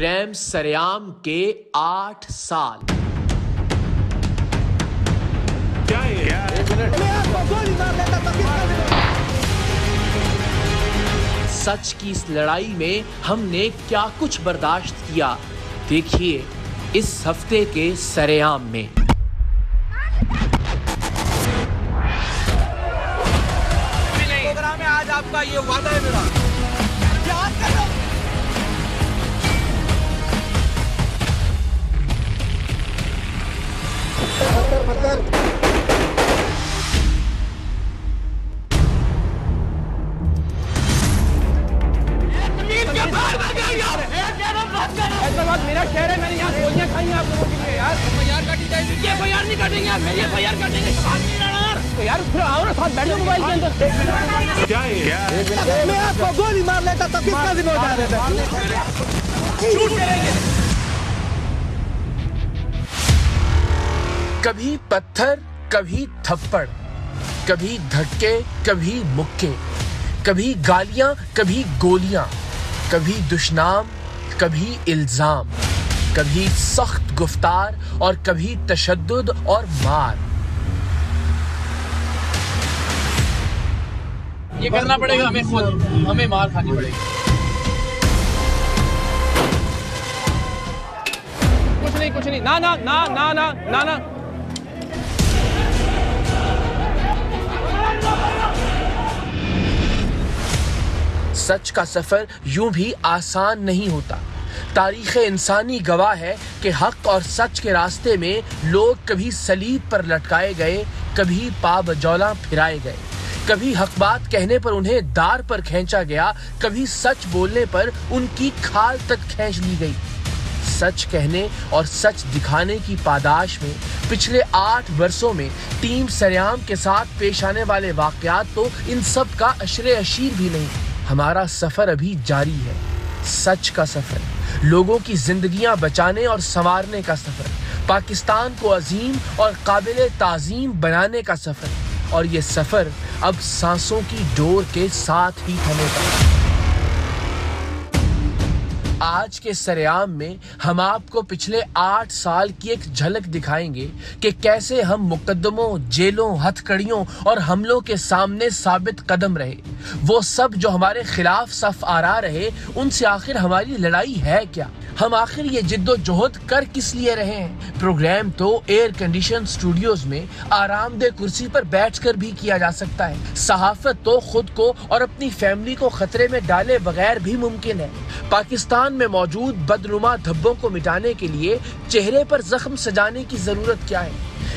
Programme सरेआम के 8 साल। क्या सच की इस लड़ाई में हमने क्या कुछ बर्दाश्त किया, देखिए इस हफ्ते के सरेआम में। प्रोग्राम में आज आपका ये वादा है मेरा, याद कर लो। हैदराबाद मेरा शहर है, मैंने यहाँ गोलियां खाई हैं आप लोगों के लिए यार। एफआईआर काटी जाएगी, ये एफआईआर नहीं काटेंगे यार, मेरी एफआईआर काटेंगे। तो यार फिर आओ ना साथ बैठ जाओ मोबाइल के अंदर। क्या मैं आपको गोली मार लेता तो किसका जिम्मेदार है? शूट करेंगे। कभी पत्थर, कभी थप्पड़, कभी धक्के, कभी मुक्के, कभी गालियां, कभी गोलियां, कभी दुश्नाम, कभी इल्जाम, कभी सख्त गुफ्तार और कभी तशद्दुद और मार। ये करना पड़ेगा हमें, खुद हमें मार खानी पड़ेगी। कुछ नहीं, ना ना ना ना ना ना ना। सच का सफर यूं भी आसान नहीं होता। तारीख़ इंसानी गवाह है कि हक और सच के रास्ते में लोग कभी सलीब पर लटकाए गए, कभी पाबजौला फिराए गए, कभी हक बात कहने पर उन्हें दार पर खींचा गया, कभी सच बोलने पर उनकी खाल तक खींच ली गई। सच कहने और सच दिखाने की पादाश में पिछले 8 वर्षों में टीम सरेआम के साथ पेश आने वाले वाक़यात तो इन सब का अशरे अशीर भी नहीं। हमारा सफर अभी जारी है, सच का सफर, लोगों की जिंदगियां बचाने और संवारने का सफर, पाकिस्तान को अजीम और काबिल ताज़ीम बनाने का सफर। और ये सफर अब सांसों की डोर के साथ ही थमेगा। आज के सरेआम में हम आपको पिछले 8 साल की एक झलक दिखाएंगे कि कैसे हम मुकद्दमों, जेलों, हथकड़ियों और हमलों के सामने साबित कदम रहे। वो सब जो हमारे खिलाफ सफ आरा रहे, उनसे आखिर हमारी लड़ाई है क्या? हम आखिर ये जिद्दोजहद कर किस लिए रहे हैं? प्रोग्राम तो एयर कंडीशन स्टूडियोज में आरामदेह कुर्सी पर बैठकर भी किया जा सकता है। सहाफत तो खुद को और अपनी फैमिली को खतरे में डाले बगैर भी मुमकिन है। पाकिस्तान में मौजूद बदनुमा धब्बों को मिटाने के लिए चेहरे पर जख्म सजाने की जरूरत क्या है?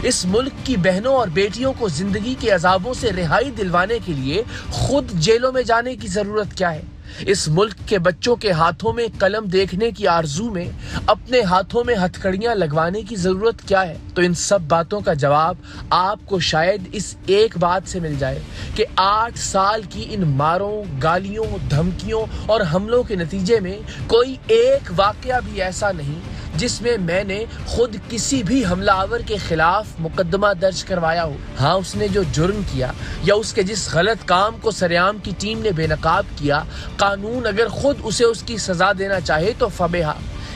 इस मुल्क की बहनों और बेटियों को जिंदगी के अजाबों से रिहाई दिलवाने के लिए खुद जेलों में जाने की जरूरत क्या है? इस मुल्क के बच्चों के हाथों में कलम देखने की आरजू में अपने हाथों में हथकड़ियां लगवाने की जरूरत क्या है? तो इन सब बातों का जवाब आपको शायद इस एक बात से मिल जाए कि 8 साल की इन मारों, गालियों, धमकियों और हमलों के नतीजे में कोई एक वाकया भी ऐसा नहीं जिसमें मैंने खुद किसी भी हमलावर के खिलाफ मुकदमा दर्ज करवाया हो। हाँ, उसने जो जुर्म किया या उसके जिस गलत काम को सरेआम की टीम ने बेनकाब किया, कानून अगर खुद उसे उसकी सजा देना चाहे तो फबेहा,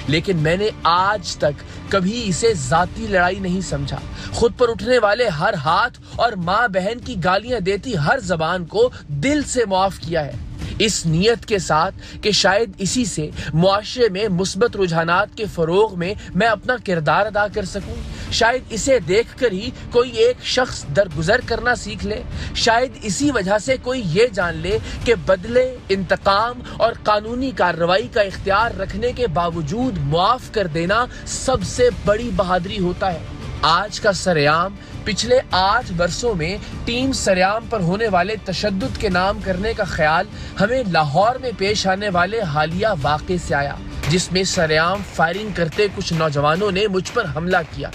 लेकिन मैंने आज तक कभी इसे जाती लड़ाई नहीं समझा। खुद पर उठने वाले हर हाथ और माँ बहन की गालियां देती हर जबान को दिल से माफ किया है, इस नियत के साथ कि शायद इसी से मुआशरे में मुस्बत रुझानात के फरोग में मैं अपना किरदार अदा कर सकूं। शायद इसे देखकर ही कोई एक शख्स दरगुजर करना सीख ले। शायद इसी वजह से कोई ये जान ले कि बदले, इंतकाम और कानूनी कार्रवाई का इख्तियार रखने के बावजूद मुआफ कर देना सबसे बड़ी बहादुरी होता है। आज का सरेआम पिछले 8 वर्षों में टीम सरेआम पर होने वाले तशद्दुद के नाम करने का ख्याल हमें लाहौर में पेश आने वाले हालिया वाक़े से आया, जिसमें सरेआम फायरिंग करते कुछ नौजवानों ने मुझ पर हमला किया।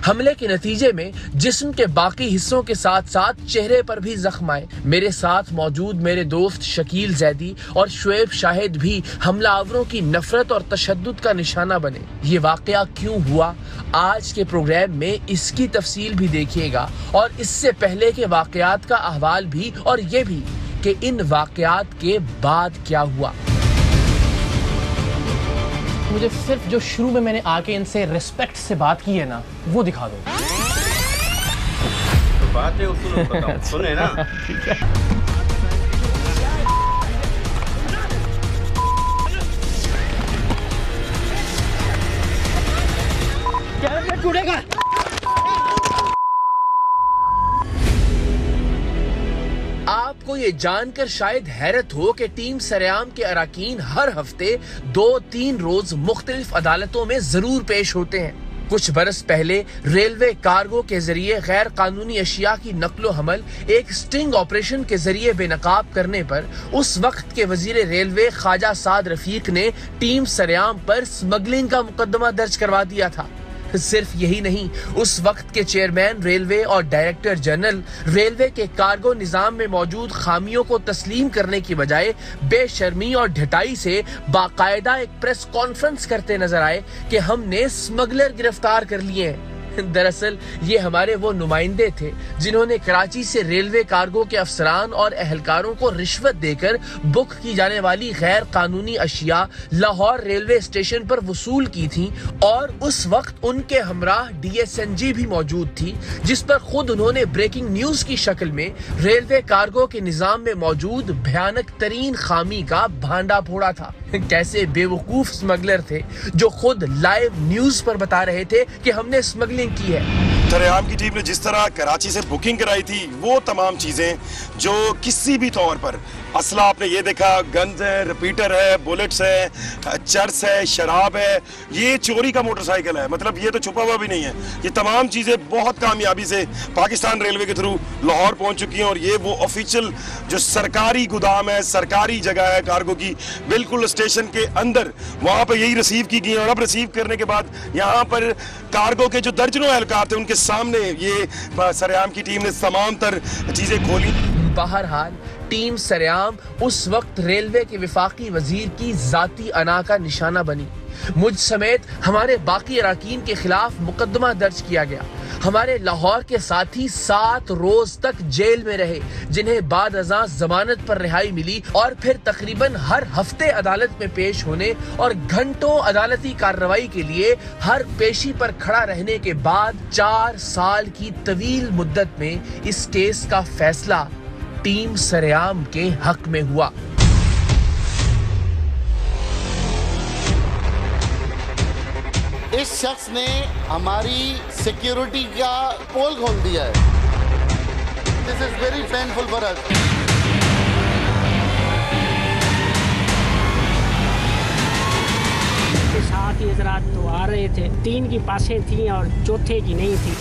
हमले के नतीजे में जिस्म के बाकी हिस्सों के साथ साथ चेहरे पर भी जख्म आए। मेरे साथ मौजूद मेरे दोस्त शकील जैदी और शुएब शाहिद भी हमलावरों की नफरत और तशद्दुद का निशाना बने। ये वाकया क्यों हुआ, आज के प्रोग्राम में इसकी तफसील भी देखिएगा और इससे पहले के वाकयात का अहवाल भी, और ये भी कि इन वाकयात के बाद क्या हुआ। मुझे सिर्फ जो शुरू में मैंने आके इनसे रिस्पेक्ट से बात की है ना, वो दिखा दो। तो बात है उसूल बताओ, सुने ना। क्या टूटेगा? आपको ये जानकर शायद हैरत हो कि टीम सरेआम के अराकीन हर हफ्ते 2-3 रोज मुख्तलिफ अदालतों में जरूर पेश होते हैं। कुछ बरस पहले रेलवे कार्गो के जरिए गैर कानूनी अशिया की नकलो हमल एक स्टिंग ऑपरेशन के जरिए बेनकाब करने पर उस वक्त के वजीर रेलवे ख्वाजा साद रफीक ने टीम सरेआम पर स्मगलिंग का मुकदमा दर्ज करवा दिया था। सिर्फ यही नहीं, उस वक्त के चेयरमैन रेलवे और डायरेक्टर जनरल रेलवे के कार्गो निजाम में मौजूद खामियों को तस्लीम करने की बजाय बेशर्मी और ढिठाई से बाकायदा एक प्रेस कॉन्फ्रेंस करते नजर आए कि हमने स्मगलर गिरफ्तार कर लिए हैं। दरअसल ये हमारे वो नुमाइंदे थे जिन्होंने कराची से रेलवे कार्गो के अफसरान और एहलकारों को रिश्वत देकर बुक की जाने वाली गैर कानूनी अशिया लाहौर रेलवे स्टेशन पर वसूल की थी, और उस वक्त उनके हमराह DSNG भी मौजूद थी, जिस पर खुद उन्होंने ब्रेकिंग न्यूज की शक्ल में रेलवे कार्गो के निजाम में मौजूद भयानक तरीन खामी का भांडा फोड़ा था। कैसे बेवकूफ स्मगलर थे जो खुद लाइव न्यूज पर बता रहे थे कि हमने स्मगलिंग की है। सरेआम की टीम ने जिस तरह कराची से बुकिंग कराई थी, वो तमाम चीजें जो किसी भी तौर पर असला आपने ये देखा, गन्स है, रिपीटर है, बुलेट्स है, चर्स है, शराब है, ये चोरी का मोटरसाइकिल है, मतलब ये तो छुपा हुआ भी नहीं है। ये तमाम चीजें बहुत कामयाबी से पाकिस्तान रेलवे के थ्रू लाहौर पहुंच चुकी हैं, और ये वो ऑफिशियल जो सरकारी गोदाम है, सरकारी जगह है कार्गो की, बिल्कुल स्टेशन के अंदर वहां पर यही रिसीव की गई। और अब रिसीव करने के बाद यहाँ पर कार्गो के जो दर्जनों एहलकार थे उनके सामने ये सरेआम की टीम ने तमाम तर चीजें खोली। बहरहाल टीम सरेआम उस वक्त रेलवे के विफाकी वजीर की जाती अना का निशाना बनी। मुझ समेत हमारे बाकी अराकीन के खिलाफ मुकदमा दर्ज किया गया। हमारे लाहौर के साथी 7 रोज तक जेल में रहे, जिन्हें बाद अज़ां जमानत पर रिहाई मिली, और फिर तकरीबन हर हफ्ते अदालत में पेश होने और घंटों अदालती कार्रवाई के लिए हर पेशी पर खड़ा रहने के बाद 4 साल की तवील मुद्दत में इस केस का फैसला टीम सरेआम के हक में हुआ। इस शख्स ने हमारी सिक्योरिटी का पोल खोल दिया है। This is very painful for अस। साथ ही हजरात तो आ रहे थे, 3 की पासें थी और चौथे की नहीं थी।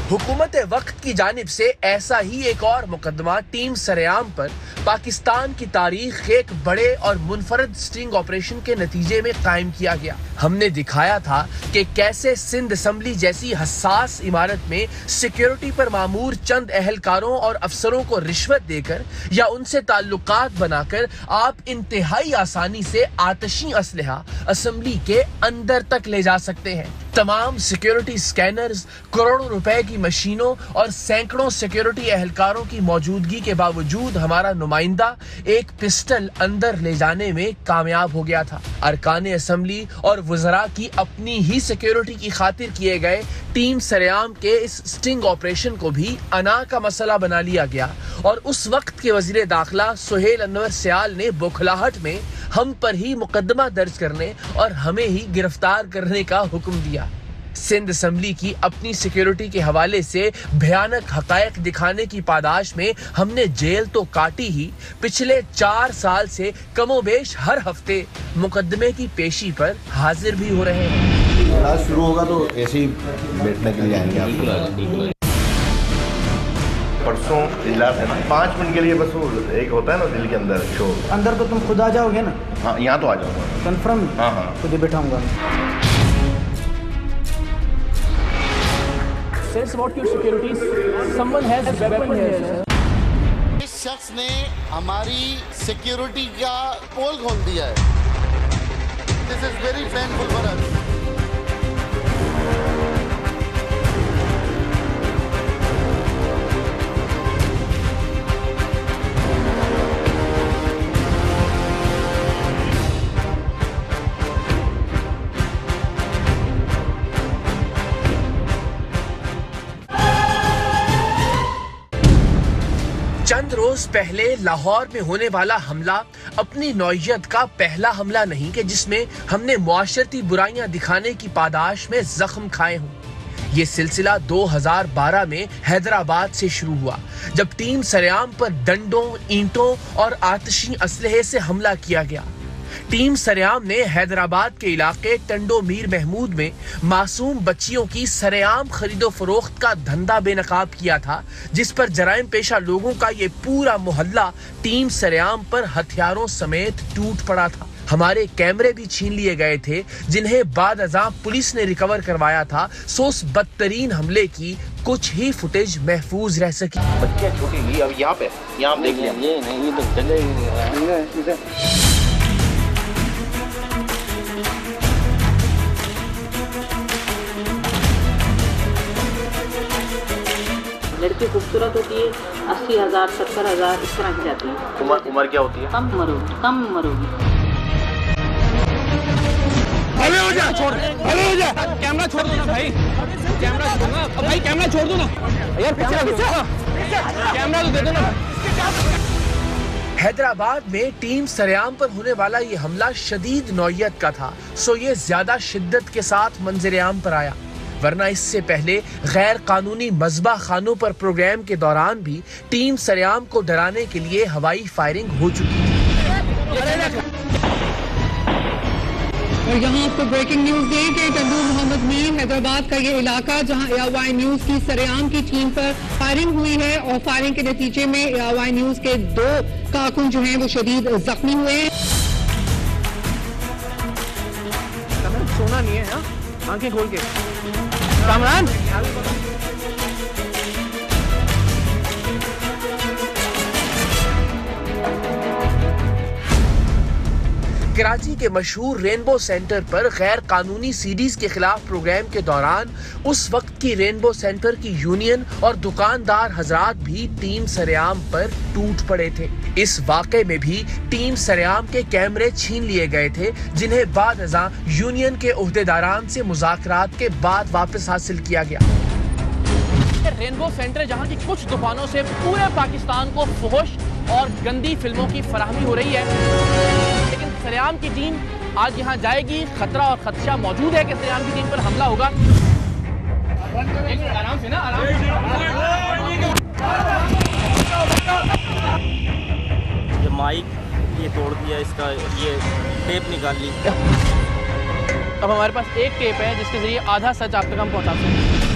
हुकूमत वक्त की जानिब से ऐसा ही एक और मुकदमा टीम सरेआम पर पाकिस्तान की तारीख के एक बड़े और मुनफरद स्टिंग ऑपरेशन के नतीजे में कायम किया गया। हमने दिखाया था कि कैसे सिंध असेंबली जैसी हसास इमारत में सिक्योरिटी पर मामूर चंद एहलकारों और अफसरों को रिश्वत देकर या उनसे ताल्लुकात बनाकर आप इंतहाई आसानी से आतशी असलहा असेंबली के अंदर तक ले जा सकते हैं। तमाम सिक्योरिटी स्कैनर्स, करोड़ों रुपए की मशीनों और सैकड़ों सिक्योरिटी एहलकारों की मौजूदगी के बावजूद हमारा नुमाइंदा एक पिस्टल अंदर ले जाने में कामयाब हो गया था। अरकान असेंबली और वज़रा की अपनी ही सिक्योरिटी की खातिर किए गए टीम सरेआम के इस स्टिंग ऑपरेशन को भी अना का मसला बना लिया गया, और उस वक्त के वजीर दाखिला सुहेल अनवर सियाल ने बौखलाहट में हम पर ही मुकदमा दर्ज करने और हमें ही गिरफ्तार करने का हुक्म दिया। सिंध असेंबली की अपनी सिक्योरिटी के हवाले से भयानक हकायक दिखाने की पादाश में हमने जेल तो काटी ही, पिछले 4 साल से कमोबेश हर हफ्ते मुकदमे की पेशी पर हाजिर भी हो रहे हैं। इजलास शुरू होगा तो ऐसे ही बैठने के लिए आएंगे आप। परसों इजलास है ना, 5 मिनट के लिए बस वो एक होता है ना दिल के अंदर शो। अंदर तो तुम खुद आ जाओगे ना? हाँ, यहाँ तो आ जाऊँगा। कंफर्म? हाँ। खुद ही बैठाऊंगा। Sense about your security. Someone has a weapon here. इस शख्स ने हमारी सिक्योरिटी का पोल खोल दिया है। This is very painful for us. चंद रोज पहले लाहौर में होने वाला हमला अपनी नौइयत का पहला हमला नहीं कि जिसमें हमने मुआशरती बुराइयां दिखाने की पादाश में जख्म खाए हों। ये सिलसिला 2012 में हैदराबाद से शुरू हुआ, जब टीम सरेआम पर डंडों, ईंटों और आतिशी असलहे से हमला किया गया। टीम सरेआम ने हैदराबाद के इलाके टंडो मीर महमूद में मासूम बच्चियों की सरेआम खरीदो फरोख्त का धंधा बेनकाब किया था, जिस पर जराइम पेशा लोगों का ये पूरा मोहल्ला टीम सरेआम पर हथियारों समेत टूट पड़ा था। हमारे कैमरे भी छीन लिए गए थे, जिन्हें बाद अज़ां पुलिस ने रिकवर करवाया था। सो उस बदतरीन हमले की कुछ ही फुटेज महफूज रह सकी। बच्चियां छूटी अब यहाँ पे आप देख लिया। ये नहीं तो चले लड़की खूबसूरत होती है, 80,000 70,000 इस तरह की जाती है। उम्र क्या होती है? कम उम्र होगी। कैमरा छोड़ दो ना भाई, कैमरा छोड़ दो ना भाई, कैमरा छोड़ दो ना यार, कैमरा तो दे दो ना। हैदराबाद में टीम सरेआम पर होने वाला ये हमला शदीद नौइयत का था, सो ये ज्यादा शिद्दत के साथ मंजर आम पर आया, वरना इससे पहले गैर कानूनी मज़बा खानों पर प्रोग्राम के दौरान भी टीम सरेआम को डराने के लिए हवाई फायरिंग हो चुकी थी। और यहाँ आपको ब्रेकिंग न्यूज दे कि टंडू मोहम्मद मीर हैदराबाद का ये इलाका जहाँ एआरवाई न्यूज की सरेआम की टीम पर फायरिंग हुई है, और फायरिंग के नतीजे में एआरवाई न्यूज के 2 कारकुन जो हैं वो शदीद जख्मी हुए हैं। सोना नहीं है, आंखें खोल के कामरान। कराची के मशहूर रेनबो सेंटर पर गैर कानूनी सीडीज के खिलाफ प्रोग्राम के दौरान उस वक्त की रेनबो सेंटर की यूनियन और दुकानदार हजरात भी टीम सरेआम पर टूट पड़े थे। इस वाक़े में भी टीम सरेआम के कैमरे छीन लिए गए थे, जिन्हें बाद अज़ां यूनियन के ओहदेदारान से मुज़ाकरात के बाद वापस हासिल किया गया। रेनबो सेंटर जहां की कुछ दुकानों से पूरे पाकिस्तान को फुहश और गंदी फिल्मों की फराहमी हो रही है, लेकिन सरेआम की टीम आज यहां जाएगी। खतरा और खदशा मौजूद है कि सरेआम की टीम पर हमला होगा। आराम से ना, आराम से। ये माइक ये तोड़ दिया, इसका ये टेप निकाल ली। अब हमारे पास एक टेप है जिसके जरिए आधा सच आप तक हम पहुंचाते हैं।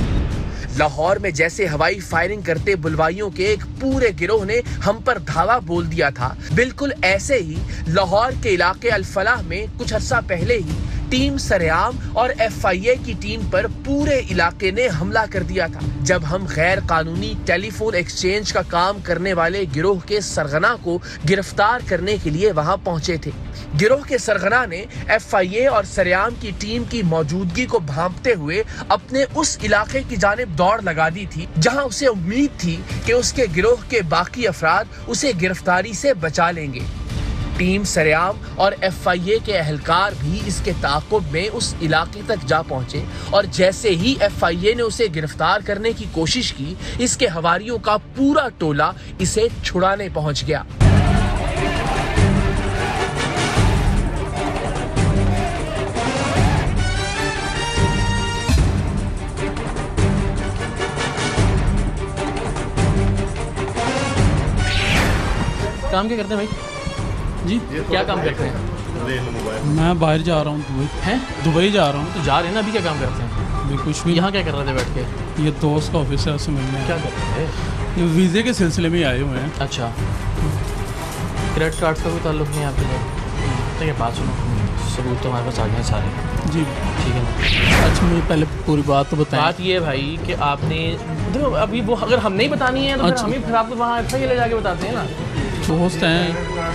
लाहौर में जैसे हवाई फायरिंग करते बुलवाइयों के एक पूरे गिरोह ने हम पर धावा बोल दिया था, बिल्कुल ऐसे ही लाहौर के इलाके अल-फलाह में कुछ अर्सा पहले ही टीम सरेआम और FIA की टीम पर पूरे इलाके ने हमला कर दिया था, जब हम गैर कानूनी टेलीफोन एक्सचेंज का काम करने वाले गिरोह के सरगना को गिरफ्तार करने के लिए वहां पहुंचे थे। गिरोह के सरगना ने FIA और सरेआम की टीम की मौजूदगी को भांपते हुए अपने उस इलाके की जानिब दौड़ लगा दी थी, जहां उसे उम्मीद थी कि उसके गिरोह के बाकी अफराद उसे गिरफ्तारी से बचा लेंगे। टीम सरेआम और FIA के अहलकार भी इसके ताक़ुब में उस इलाके तक जा पहुंचे, और जैसे ही FIA ने उसे गिरफ्तार करने की कोशिश की, इसके हवारियों का पूरा टोला इसे छुड़ाने पहुंच गया। काम क्या करते हैं भाई जी? क्या काम करते हैं? मैं बाहर जा रहा हूँ, दुबई हैं? दुबई जा रहा हूँ। तो जा रहे हैं ना, अभी क्या काम करते हैं? अभी कुछ भी। यहाँ क्या कर रहे थे बैठ के? ये दोस्त का ऑफिस है, उससे मिलने। क्या कर रहे थे? ये वीज़े के सिलसिले में आए हुए हैं। अच्छा, क्रेडिट कार्ड का कोई ताल्लुक नहीं है आपके साथ? ठीक है, बात सुनो, सबूत तो हमारे पास आ गए सारे। जी ठीक है ना। अच्छा, मुझे पहले पूरी बात तो बताएं। बात ये भाई कि आपने देखो, अभी वो अगर हम नहीं बतानी है तो अच्छा। फिर आप तो वहाँ FIA ले जाके बताते हैं ना। दोस्त हैं,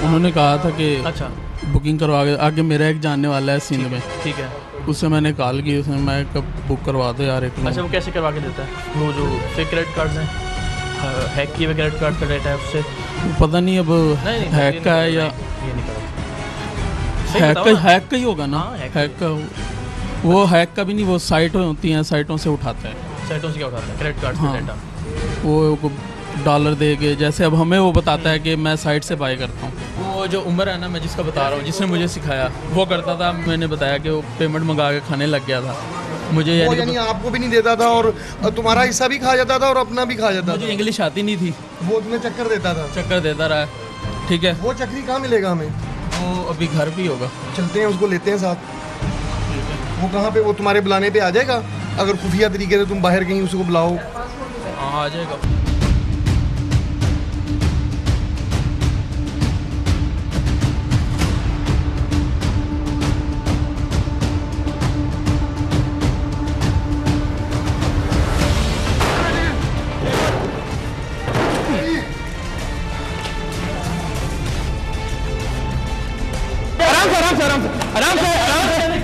उन्होंने कहा था कि अच्छा बुकिंग करवा आगे मेरा एक जानने वाला है सिंध में। ठीक है, उससे मैंने कॉल की, उसने मैं कब बुक करवा दो यार एक। अच्छा, वो कैसे करवा के देता है? वो जो फेक क्रेडिट कार्ड्स हैं, हैक किए हुए क्रेडिट कार्ड का डेटा है उससे पता नहीं अब हैक का है या हैक का ही होगा ना। हैक का वो हैक का भी नहीं, वो साइट होती हैं, साइटों से उठाते हैं। साइटों से क्या उठाते हैं? क्रेडिट कार्ड का डेटा। वो डॉलर दे के, जैसे अब हमें वो बताता है कि मैं साइट से बाय करता हूँ। वो जो उमर है ना, मैं जिसका बता रहा हूँ, जिसने मुझे सिखाया, वो करता था। मैंने बताया कि वो पेमेंट मंगा के खाने लग गया था। मुझे यानी आपको भी नहीं देता था और तुम्हारा हिस्सा भी खा जाता था और अपना भी खा जाता था। मुझे इंग्लिश आती नहीं थी, वो तुम्हें चक्कर देता था। चक्कर देता रहा, ठीक है। वो चक्री कहाँ मिलेगा हमें? वो अभी घर भी होगा, चलते हैं उसको लेते हैं साथ। वो कहाँ पे? वो तुम्हारे बुलाने पे आ जाएगा? अगर खुफिया तरीके से तुम बाहर कहीं उसको बुलाओ, आ जाएगा।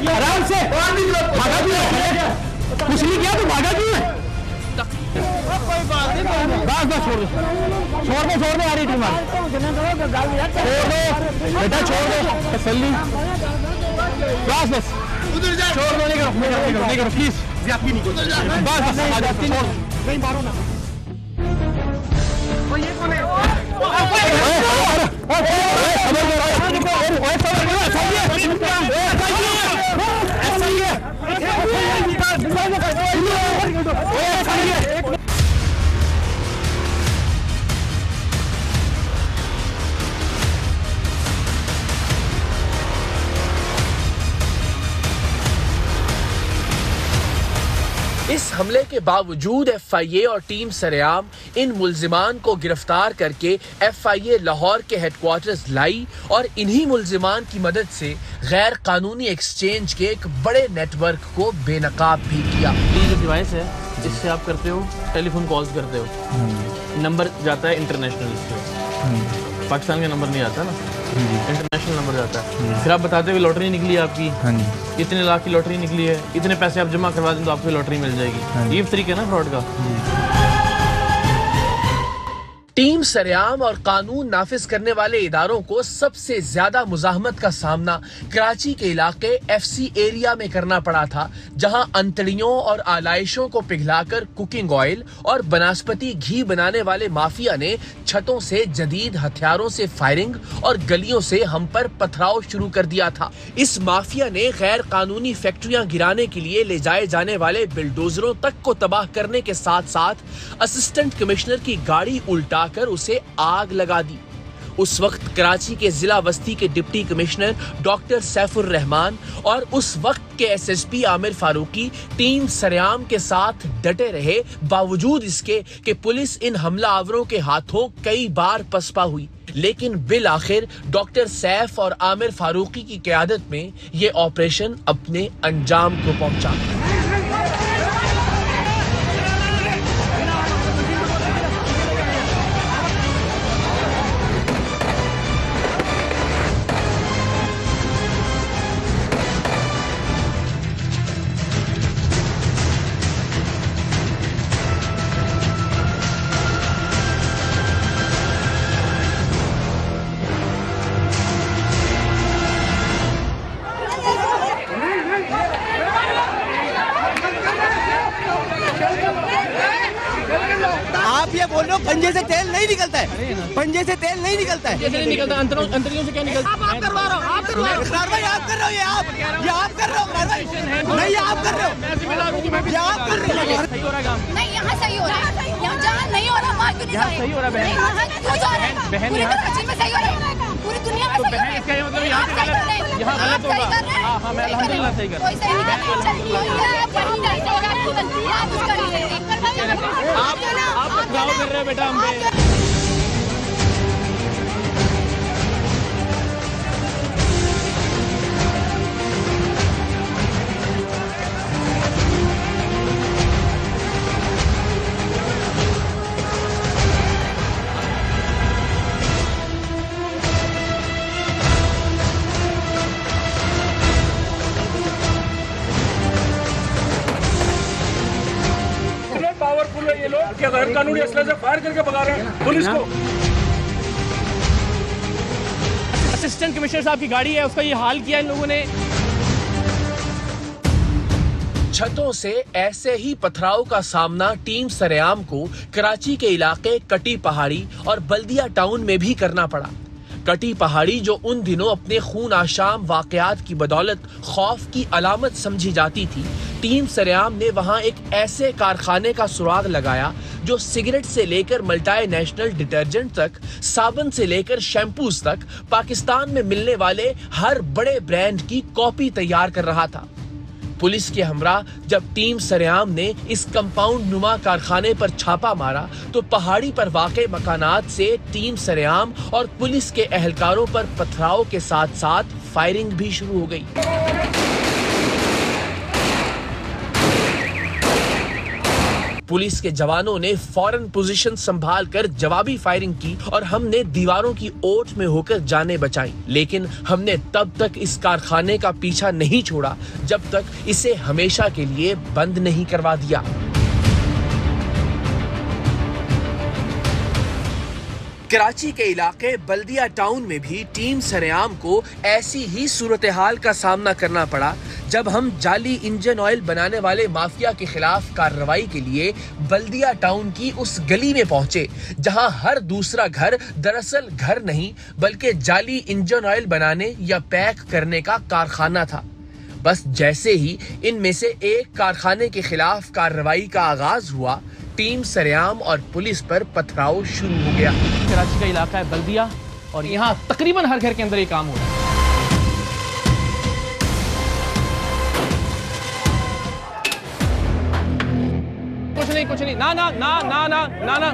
आराम से भागा क्यों? कुछ नहीं किया तो भागा क्यों? बस छोड़ दो आ रही टीम, बेटा छोड़ दो तसल्ली, बस छोड़ दो, नहीं करो प्लीज, बस नहीं मारो ना। इस हमले के बावजूद FIA और टीम सरेआम इन मुल्जिमान को गिरफ्तार करके FIA लाहौर के हेडक्वार्टर्स लाई और इन्हीं मुल्जिमान की मदद से गैर कानूनी एक्सचेंज के एक बड़े नेटवर्क को बेनकाब भी किया। ये जो डिवाइस है, इससे आप करते हो टेलीफोन कॉल्स करते हो, नंबर जाता है इंटरनेशनल, पाकिस्तान का नंबर नहीं आता ना, इंटरनेशनल नंबर जाता है। फिर आप बताते हो लॉटरी निकली आपकी, इतने लाख की लॉटरी निकली है, इतने पैसे आप जमा करवा दें तो आपको लॉटरी मिल जाएगी। ये तरीका है ना फ्रॉड का। टीम सरेआम और कानून नाफिज करने वाले इदारों को सबसे ज्यादा मुजाहमत का सामना कराची के इलाके FC एरिया में करना पड़ा था, जहां अंतड़ियों और आलाइशों को पिघलाकर कुकिंग ऑयल और बनस्पति घी बनाने वाले माफिया ने छतों से जदीद हथियारों से फायरिंग और गलियों से हम पर पथराव शुरू कर दिया था। इस माफिया ने गैर कानूनी फैक्ट्रियां गिराने के लिए ले जाए जाने वाले बिल्डोजरों तक को तबाह करने के साथ साथ असिस्टेंट कमिश्नर की गाड़ी उल्टा कर उसे आग लगा दी। उस वक्त कराची के जिला वस्ती के deputy commissioner doctor Saifur Rahman और उस वक्त के SSP आमिर फारूकी टीम सरेआम के साथ डटे रहे, बावजूद इसके कि पुलिस इन हमलावरों के हाथों कई बार पसपा हुई। लेकिन बिल आखिर डॉक्टर सैफ और आमिर फारूकी की क़यादत में ये ऑपरेशन अपने अंजाम को पहुंचा। आप ये बोल रहे हो पंजे से तेल नहीं निकलता है, पंजे से तेल नहीं निकलता है, नहीं निकलता, अंतरियों से क्या निकलता है? आप करवा रहे हो, आप कर रहे हो कार्रवाई, आप कर रहे हो, ये आप कर रहे हो कार्रवाई, नहीं आप कर रहे हो, ये आप कर रहे हो। सही हो रहा काम नहीं, यहाँ सही हो रहा है, यहाँ जहाँ नहीं हो रहा वहाँ क्यों नहीं जा रहे? सही हो रहा है क्यों जा रहे हैं? बहन कराची में सही हो रहा है, पूरी दुनिया में सही हो रहा है। इसका मतलब यहाँ पे गलत, यहाँ गलत होगा। हाँ हाँ, मैं अल्हम्दुलिल्लाह सही कर रहा हूँ। आप पथराव कर रहे हो बेटा हम पे। पावरफुल है ये लोग क्या गैर कानूनी असले से फायर करके भगा रहे हैं पुलिस को। असिस्टेंट कमिश्नर साहब की गाड़ी है, उसका ये हाल किया इन लोगों ने। छतों से ऐसे ही पथराव का सामना टीम सरेआम को कराची के इलाके कटी पहाड़ी और बल्दिया टाउन में भी करना पड़ा। कटी पहाड़ी जो उन दिनों अपने खून आशाम वाकयात की बदौलत खौफ की अलामत समझी जाती थी, टीम सरेआम ने वहां एक ऐसे कारखाने का सुराग लगाया जो सिगरेट से लेकर मल्टीनेशनल डिटर्जेंट तक, साबुन से लेकर शैम्पूज तक पाकिस्तान में मिलने वाले हर बड़े ब्रांड की कॉपी तैयार कर रहा था। पुलिस के हमरा जब टीम सरेआम ने इस कंपाउंड नुमा कारखाने पर छापा मारा तो पहाड़ी पर वाक़े मकानात से टीम सरेआम और पुलिस के एहलकारों पर पथराव के साथ साथ फायरिंग भी शुरू हो गई। पुलिस के जवानों ने फौरन पोजीशन संभालकर जवाबी फायरिंग की और हमने दीवारों की ओट में होकर जानें बचाई, लेकिन हमने तब तक इस कारखाने का पीछा नहीं छोड़ा जब तक इसे हमेशा के लिए बंद नहीं करवा दिया। कराची के इलाके बल्दिया टाउन में भी टीम सरेआम को ऐसी ही सूरत हाल का सामना करना पड़ा जब हम जाली इंजन ऑयल बनाने वाले माफिया के खिलाफ कार्रवाई के लिए बल्दिया टाउन की उस गली में पहुंचे जहां हर दूसरा घर दरअसल घर नहीं बल्कि जाली इंजन ऑयल बनाने या पैक करने का कारखाना था। बस जैसे ही इनमें से एक कारखाने के खिलाफ कार्रवाई का आगाज हुआ, टीम सरेआम और पुलिस पर पथराव शुरू हो गया। कराची का इलाका है बल्दिया और यहाँ तकरीबन हर घर के अंदर ये काम हो रहा है। कुछ नहीं, ना ना ना ना ना ना ना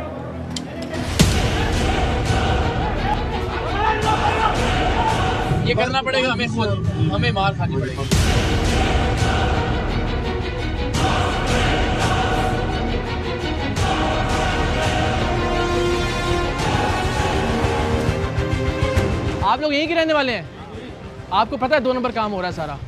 ये करना पड़ेगा हमें खुद, हमें मार खानी पड़ेगी। आप लोग यहीं के रहने वाले हैं? आपको पता है 2 नंबर काम हो रहा है सारा।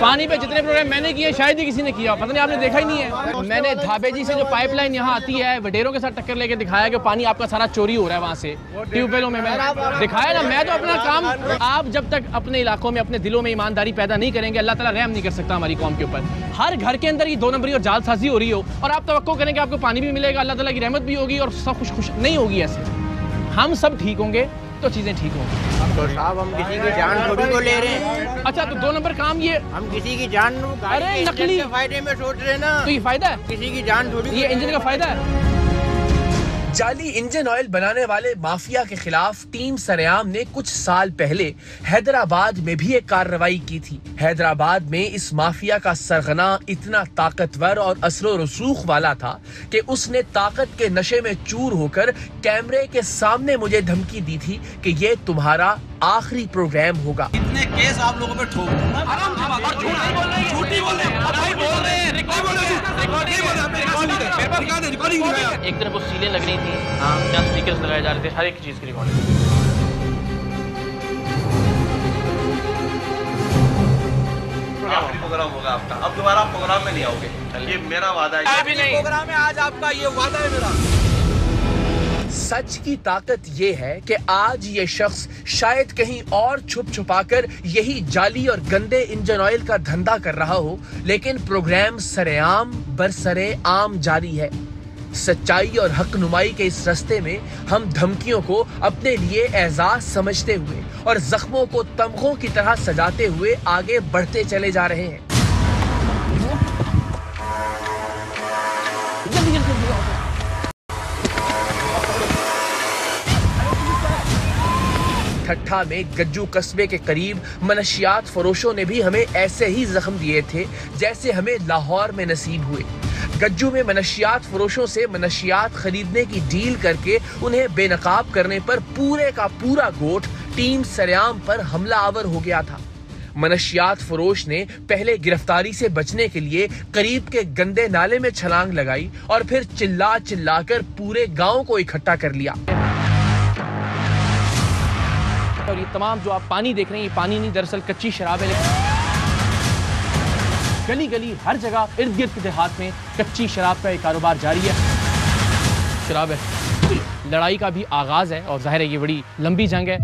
पानी पे जितने प्रोग्राम मैंने किए शायद ही किसी ने किया, पता नहीं आपने देखा ही नहीं है। मैंने धाबे जी से जो पाइपलाइन यहाँ आती है वडेरों के साथ टक्कर लेके दिखाया कि पानी आपका सारा चोरी हो रहा है वहाँ से ट्यूबवेलों में। मैं दिखाया ना, मैं तो अपना काम, आप जब तक अपने इलाकों में अपने दिलों में ईमानदारी पैदा नहीं करेंगे अल्लाह ताला रहम नहीं कर सकता हमारी कौम के ऊपर। हर घर के अंदर ये 2 नंबरी और जालसाजी हो रही हो और आप तवक्को करेंगे आपको पानी भी मिलेगा, अल्लाह ताला की रहमत भी होगी और सब खुश नहीं होगी। ऐसे हम सब ठीक होंगे तो चीजें ठीक होंगी। तो साहब हम किसी की जान थोड़ी को ले रहे हैं। अच्छा तो 2 नंबर काम ये हम किसी की जान, अरे नकली फायदे में सोच रहे ना, तो ये फायदा है, किसी की जान थोड़ी, ये इंजन का फायदा है। जाली इंजन ऑयल बनाने वाले माफिया के खिलाफ टीम सरेआम ने कुछ साल पहले हैदराबाद में भी एक कार्रवाई की थी। हैदराबाद में इस माफिया का सरगना इतना ताकतवर और असर रसूख वाला था कि उसने ताकत के नशे में चूर होकर कैमरे के सामने मुझे धमकी दी थी कि ये तुम्हारा आखिरी प्रोग्राम होगा। इतने केस आप लोगों पे ठोक दूंगा। एक तरफ वो सीलें लग रही थी, जहाँ स्पीकर्स लगाए जा रहे थे, हर एक चीज की रिकॉर्डिंग। आखिरी प्रोग्राम होगा आपका, अब दोबारा प्रोग्राम में नहीं आओगे, ये मेरा वादा है। प्रोग्राम है आज आपका, ये वादा है मेरा। सच की ताकत ये है कि आज ये शख्स शायद कहीं और छुप छुपाकर यही जाली और गंदे इंजन ऑयल का धंधा कर रहा हो, लेकिन प्रोग्राम सरेआम बरसरे आम जारी है। सच्चाई और हक नुमाई के इस रास्ते में हम धमकियों को अपने लिए एजाज समझते हुए और जख्मों को तमगों की तरह सजाते हुए आगे बढ़ते चले जा रहे हैं। ठट्ठा में गज्जू कस्बे के करीब मनशियात फरोशों ने भी हमें ऐसे ही जख्म दिए थे जैसे हमें लाहौर में नसीब हुए। गज्जू में मनशियात फरोशों से मनशियात खरीदने की डील करके उन्हें बेनकाब करने पर पूरे का पूरा गोठ टीम सरेआम पर हमला आवर हो गया था। मनशियात फरोश ने पहले गिरफ्तारी से बचने के लिए करीब के गंदे नाले में छलांग लगाई और फिर चिल्ला चिल्लाकर पूरे गांव को इकट्ठा कर लिया। और ये तमाम जो आप पानी देख रहे हैं, ये पानी नहीं, दरअसल कच्ची शराब है। लेकिन गली गली हर जगह इर्द गिर्द के देहात में कच्ची शराब का एक कारोबार जारी है। शराब है, लड़ाई का भी आगाज है और जाहिर है ये बड़ी लंबी जंग है।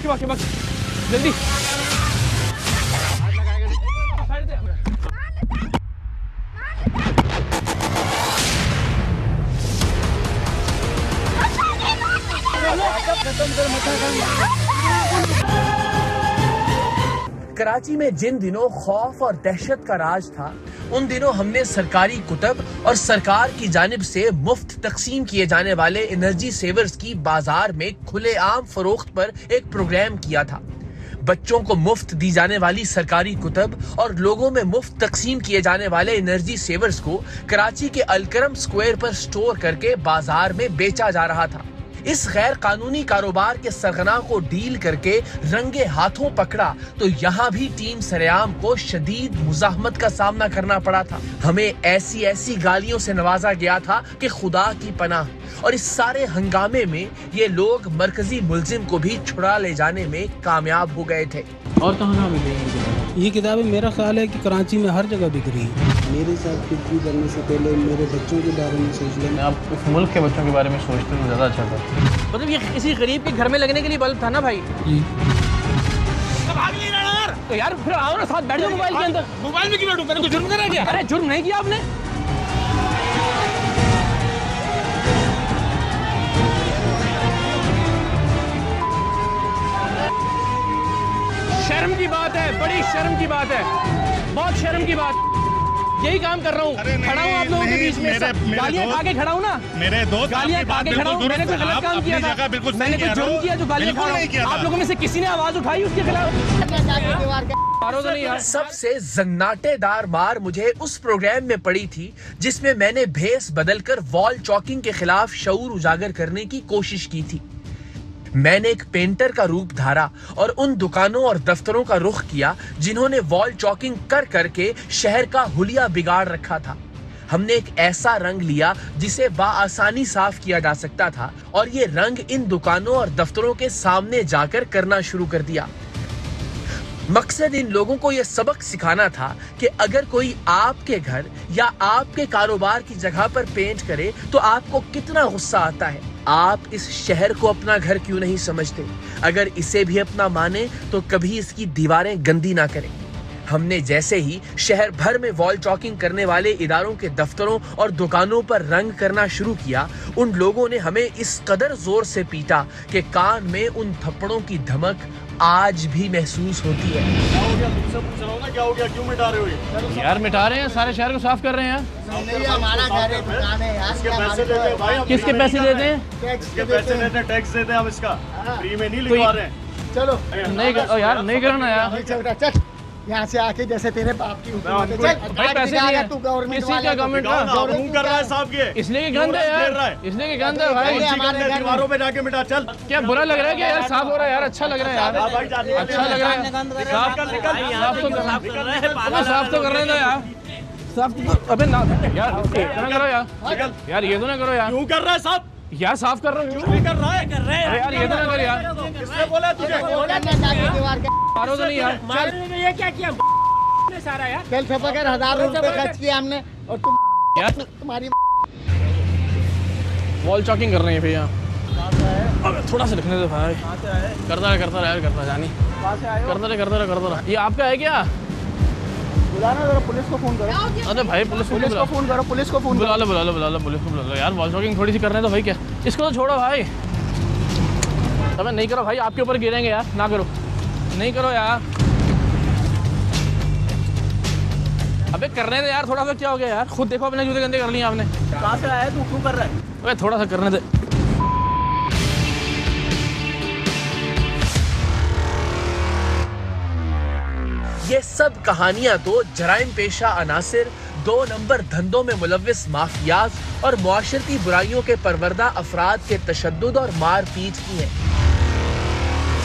भाग जल्दी। कराची में जिन दिनों खौफ और दहशत का राज था, उन दिनों हमने सरकारी कुतब और सरकार की जानिब से मुफ्त तकसीम किए जाने वाले एनर्जी सेवर्स की बाजार में खुलेआम फरोख्त पर एक प्रोग्राम किया था। बच्चों को मुफ्त दी जाने वाली सरकारी कुतब और लोगों में मुफ्त तकसीम किए जाने वाले एनर्जी सेवर्स को कराची के अलकरम स्क्वायर पर स्टोर करके बाजार में बेचा जा रहा था। इस गैर कानूनी कारोबार के सरगना को डील करके रंगे हाथों पकड़ा तो यहाँ भी टीम सरेआम को शदीद मुजाहमत का सामना करना पड़ा था। हमें ऐसी गालियों से नवाजा गया था कि खुदा की पनाह। और इस सारे हंगामे में ये लोग मरकजी मुलजिम को भी छुड़ा ले जाने में कामयाब हो गए थे। और कहाँ मिलेगी ये किताबें? मेरा ख्याल है कि कराची में हर जगह बिक रही है। मेरे साथ कुछ भी करने से पहले मेरे बच्चों के बारे में सोच लें। आप इस मुल्क के बच्चों के बारे में सोचते तो ज़्यादा अच्छा था। मतलब ये किसी गरीब के घर में लगने के लिए बल्ब था ना भाई जी। तो यार फिर आओ ना साथ बैठ जाओ मोबाइल के अंदर। मोबाइल में क्यों बैठूं? मैंने कोई जुर्म करा क्या? अरे जुर्म नहीं किया आपने। शर्म की बात है, बड़ी शर्म की बात है, बहुत शर्म की बात। यही काम कर रहा हूँ, खड़ा हूँ आप लोगों के बीच में, गालियाँ खा के खड़ा हूँ ना। मेरे दोस्त गालियाँ खा के खड़ा हूँ। मैंने कोई गलत काम किया था? मैंने कोई जुर्म किया जो गालियाँ खा रहा हूँ? आप लोगों में से किसी ने आवाज उठाई उसके खिलाफ? सबसे जन्नाटेदार मार मुझे उस प्रोग्राम में पड़ी थी जिसमें मैंने भेस बदलकर वॉल चॉकिंग के खिलाफ शऊर उजागर करने की कोशिश की थी। मैंने एक पेंटर का रूप धारा और उन दुकानों और दफ्तरों का रुख किया जिन्होंने वॉल चॉकिंग कर करके शहर का हुलिया बिगाड़ रखा था। हमने एक ऐसा रंग लिया जिसे बाआसानी साफ किया जा सकता था और ये रंग इन दुकानों और दफ्तरों के सामने जाकर करना शुरू कर दिया। मकसद इन लोगों को यह सबक सिखाना था कि अगर कोई आपके घर या आपके कारोबार की जगह पर पेंट करे तो आपको कितना गुस्सा आता है। आप इस शहर को अपना घर क्यों नहीं समझते? अगर इसे भी अपना माने तो कभी इसकी दीवारें गंदी ना करें। हमने जैसे ही शहर भर में वॉल चॉकिंग करने वाले इदारों के दफ्तरों और दुकानों पर रंग करना शुरू किया, उन लोगों ने हमें इस कदर जोर से पीटा कि कान में उन थप्पड़ों की धमक आज भी महसूस होती है। क्या हो गया? तुमसे पूछ रहा हूं ना, क्या हो गया? क्यों मिटा रहे हो ये? यार मिटा रहे हैं, सारे शहर को साफ कर रहे हैं। हमारा घर है, दुकान है यार। किसके पैसे देते हैं भाई? किसके पैसे देते हैं? किसके पैसे देते हैं? टैक्स देते हैं हम इसका। फ्री में नहीं लिखवा रहे हैं। चलो नहीं कर यार, नहीं करना यार। यहाँ से आके जैसे तेरे बाप की भाई पैसे दिए तू गवर्नमेंट का गवर्नमेंट कर रहा है साहब के, इसलिए कि गंद है यार, इसलिए कि गंद है भाई। दीवारों पे जाके मिटा। चल क्या बुरा लग रहा है क्या यार? साफ हो रहा है यार, अच्छा लग रहा है यार, अच्छा लग रहा है। साफ तो कर रहे हैं यार, साफ तो। अबे ना यार, इतना करो यार, ये तो ना करो यार। क्यों कर रहा है साहब? यार साफ कर रहा हूँ। क्यों नहीं कर रहा है? कर रहे हैं यार, ये तो ना कर यार। किसने बोला तुझे? मारो तो नहीं यार। ये क्या किया सारा यार? कल सफर 1000 रुपए खर्च किया हमने और तुम यार तुम्हारी वॉल चॉकिंग कर रहे हैं भैया। थोड़ा सा लिखने दो भाई। करता रहा जानी। करता रहा। ये आपका है क्या? बुलाना जरा, पुलिस को फोन करो। अरे भाई पुलिस को फोन करो, पुलिस को फोन बुला लो पुलिस को बुला लो यार। वॉल चॉकिंग थोड़ी सी कर रहे हैं तो भाई क्या, इसको तो छोड़ो भाई। अबे नहीं करो भाई, आपके ऊपर गिरेंगे यार, ना करो, नहीं करो यार। अबे कर रहे थे यार, थोड़ा सा क्या हो गया यार? खुद देखो अपने जूते गंदे कर लिए आपने। कहाँ से आया तू? क्यों कर रहा है? अबे थोड़ा सा करने दे। ये सब कहानियां तो जराइम पेशा अनासिर, 2 नंबर धंधों में मुलव्विस माफियाज और मुआशरती बुराइयों के परवरदा अफराद के तशद्दुद और मारपीट की हैं।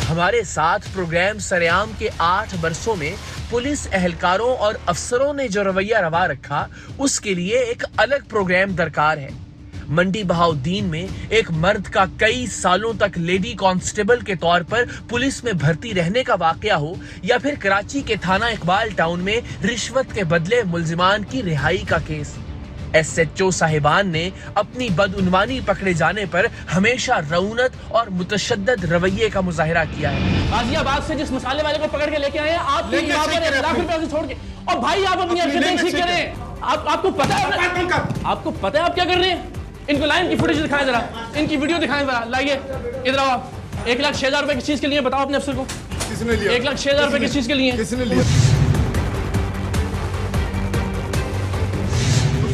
हमारे साथ प्रोग्राम सरेआम के 8 बरसों में पुलिस एहलकारों और अफसरों ने जो रवैया रवा रखा, उसके लिए एक अलग प्रोग्राम दरकार है। मंडी बहाउद्दीन में एक मर्द का कई सालों तक लेडी कांस्टेबल के तौर पर पुलिस में भर्ती रहने का वाकया हो, या फिर कराची के थाना इकबाल टाउन में रिश्वत के बदले मुल्जिमान की रिहाई का केस। SHO साहिबान ने अपनी बदउनवानी पकड़े जाने पर हमेशा रऊनत और मुतशद्दद रवैये का मुजाहिरा किया है। गाजियाबाद से जिस मसाले वाले को पकड़ के लेके आए हैं, आप यहाँ पर 1 लाख रुपए से छोड़ के, और भाई आप अपनी हरकतें ठीक करें। आपको पता है आप क्या कर रहे हैं? इनको लाइन की फुटेज दिखाएं जरा, इनकी वीडियो दिखाएं जरा, लाइए इधर आओ। 1,06,000 रुपए किस चीज के लिए, बताओ अपने अफसर को। किसने लिया? 1,06,000 रुपए किस चीज के लिए? किसने लिया?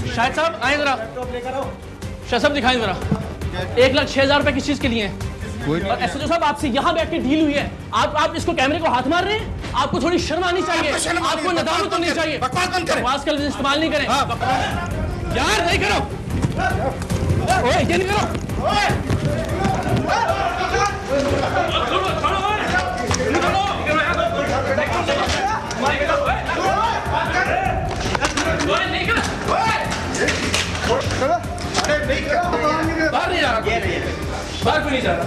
शाहिद साहब आए जरा, शाहिद साहब दिखाएं जरा। 1,06,000 रुपए किस चीज के लिए हैं? और SHO साहब आपसे यहाँ बैठ के डील हुई है, आप इसको कैमरे को हाथ मार रहे हैं? आपको थोड़ी शर्म आनी चाहिए, आपको नदामत होनी चाहिए। बकवास का इस्तेमाल नहीं करें यार, नहीं करो, ओए ये नहीं करो, बाहर नहीं जा रहा, बाहर क्यों नहीं जा रहा?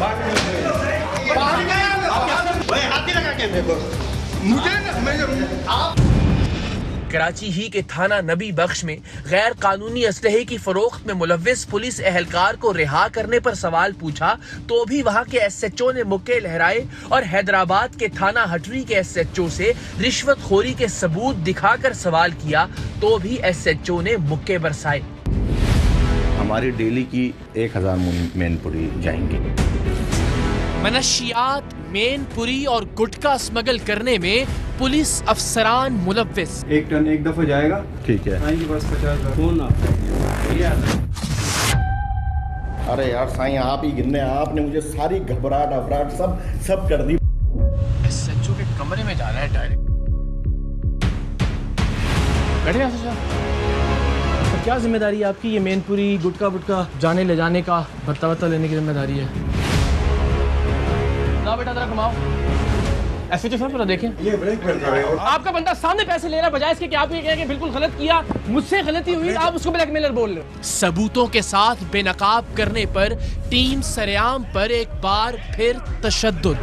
कराची ही के थाना नबी बख्श में गैर कानूनी असलहे की फरोख्त में मुलव्विस पुलिस एहलकार को रिहा करने पर सवाल पूछा तो भी वहां के SHO ने मुक्के लहराए और हैदराबाद के थाना हटरी के SHO से रिश्वतखोरी के सबूत दिखाकर सवाल किया तो भी SHO ने मुक्के बरसाए। हमारी डेली की 1000 मैनपुरी जाएंगी। मनशियात, मैनपुरी और गुटखा स्मगल करने में पुलिस अफसरान मुलव्विस। 1 टन एक दफा जाएगा, ठीक है। साईं के पास 50,000 फोन अरे यार साईं, आप ही गिनने, आपने मुझे सारी घबराहट अफराहट सब कर दी। SHO के कमरे में जा रहा है डायरेक्ट। बैठे तो क्या जिम्मेदारी है आपकी? ये मैनपुरी गुटखा जाने ले जाने का भत्ता लेने की जिम्मेदारी है। ना बेटा जरा घुमाओ। SHO साहब जरा देखें, ये ब्रेक कर रहा है। आपका बंदा सामने पैसे ले रहा है, बजाय इसके कि आप ये कहें कि बिल्कुल गलत किया, मुझसे गलती हुई, आप उसको ब्लैकमेलर बोल रहे हो। सबूतों के साथ बेनकाब करने पर टीम सरेआम पर एक बार फिर तशद्दुद।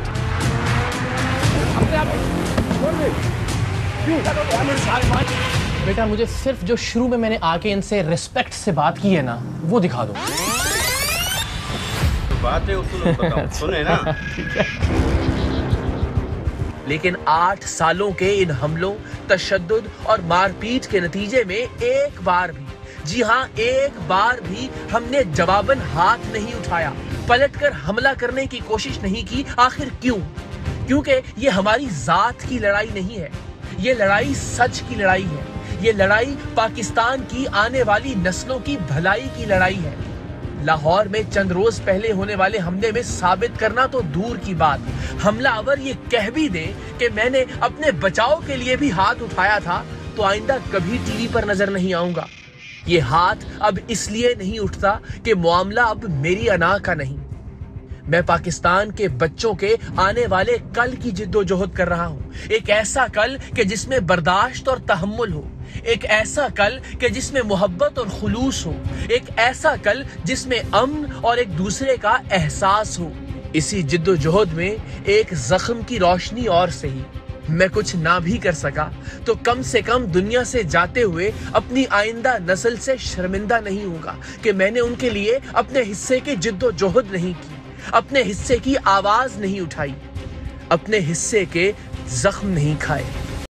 बेटा मुझे सिर्फ जो शुरू में मैंने आके इनसे रिस्पेक्ट से बात की है ना, वो दिखा दो। बात है उसको सुने ना। लेकिन 8 सालों के इन हमलों, तशद्दुद और मारपीट के नतीजे में एक बार भी, जी हाँ एक बार भी हमने जवाबन हाथ नहीं उठाया, पलटकर हमला करने की कोशिश नहीं की। आखिर क्यों? क्योंकि ये हमारी जात की लड़ाई नहीं है, ये लड़ाई सच की लड़ाई है, ये लड़ाई पाकिस्तान की आने वाली नस्लों की भलाई की लड़ाई है। लाहौर में चंद रोज पहले होने वाले हमले में साबित करना तो दूर की बात, हमलावर ये कह भी दे कि मैंने अपने बचाव के लिए भी हाथ उठाया था तो आइंदा कभी टीवी पर नजर नहीं आऊंगा। ये हाथ अब इसलिए नहीं उठता कि मामला अब मेरी अना का नहीं, मैं पाकिस्तान के बच्चों के आने वाले कल की जिद्दोजहद कर रहा हूँ। एक ऐसा कल कि जिसमें बर्दाश्त और तहम्मुल हो, एक ऐसा कल कि जिसमें मोहब्बत और खुलूस हो, एक ऐसा कल जिसमें अमन और एक दूसरे का एहसास हो। इसी जिद्दोजहद में एक जख्म की रोशनी और सही, मैं कुछ ना भी कर सका तो कम से कम दुनिया से जाते हुए अपनी आइंदा नस्ल से शर्मिंदा नहीं होगा कि मैंने उनके लिए अपने हिस्से की जिद्दोजहद नहीं की, अपने हिस्से की आवाज नहीं उठाई, अपने हिस्से के जख्म नहीं खाए।